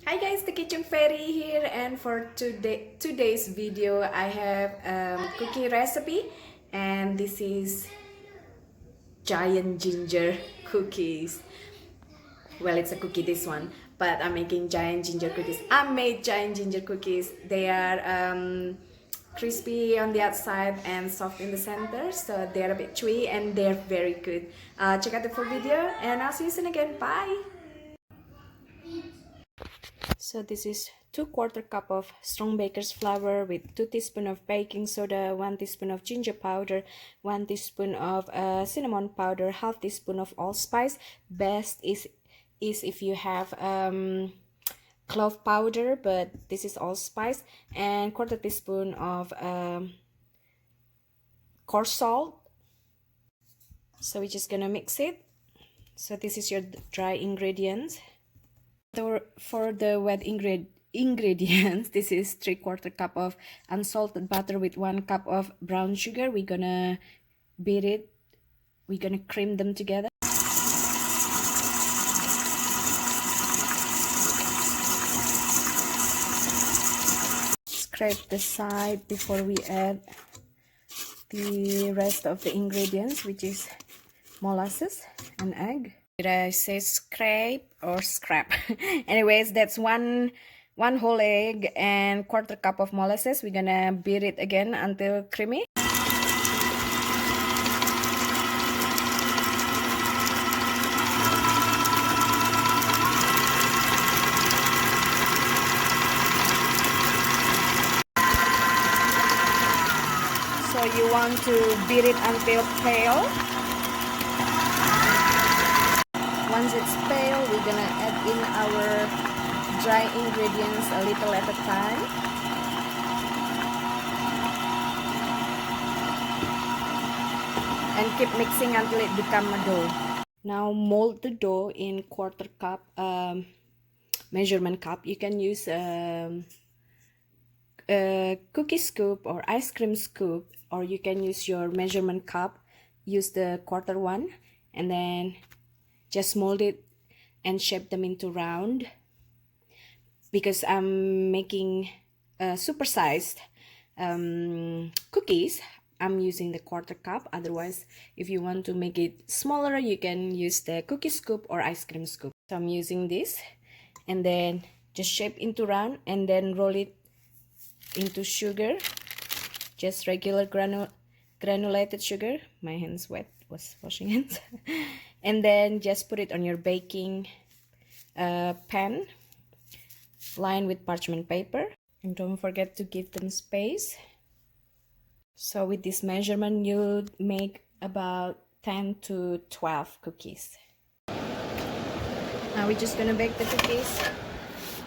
Hi guys, the Kitchen Fairy here, and for today's video I have cookie recipe, and this is giant ginger cookies. Well, it's a cookie this one, but I'm making giant ginger cookies. I made giant ginger cookies. They are crispy on the outside and soft in the center, so they're a bit chewy and they're very good. Check out the full video and I'll see you soon again. Bye! So this is 2/4 cup of strong baker's flour with 2 teaspoons of baking soda, 1 teaspoon of ginger powder, 1 teaspoon of cinnamon powder, half teaspoon of allspice. Best is if you have clove powder, but this is allspice, and 1/4 teaspoon of coarse salt. So we're just gonna mix it. So this is your dry ingredients. For the wet ingredients, this is 3/4 cup of unsalted butter with 1 cup of brown sugar. We're gonna beat it. We're gonna cream them together. Scrape the side before we add the rest of the ingredients, which is molasses and egg. Did I say scrape or scrap? Anyways, that's one whole egg and 1/4 cup of molasses. We're gonna beat it again until creamy. So you want to beat it until pale. Once it's pale, we're gonna add in our dry ingredients a little at a time. And keep mixing until it becomes a dough. Now mold the dough in 1/4 cup measurement cup. You can use a cookie scoop or ice cream scoop, or you can use your measurement cup. Use the 1/4 one, and then just mold it and shape them into round. Because I'm making supersized cookies, I'm using the 1/4 cup. Otherwise, if you want to make it smaller, you can use the cookie scoop or ice cream scoop. So I'm using this, and then just shape into round, and then roll it into sugar, just regular granulated sugar. My hands wet, was washing hands. And then just put it on your baking pan, lined with parchment paper, and don't forget to give them space. So with this measurement, you make about 10 to 12 cookies. Now we're just gonna bake the cookies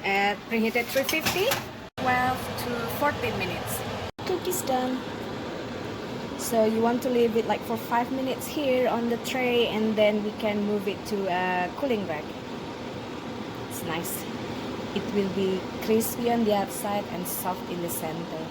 at preheated 350, 12 to 14 minutes. Cookies done. So you want to leave it like for 5 minutes here on the tray, and then we can move it to a cooling rack. It's nice. It will be crispy on the outside and soft in the center.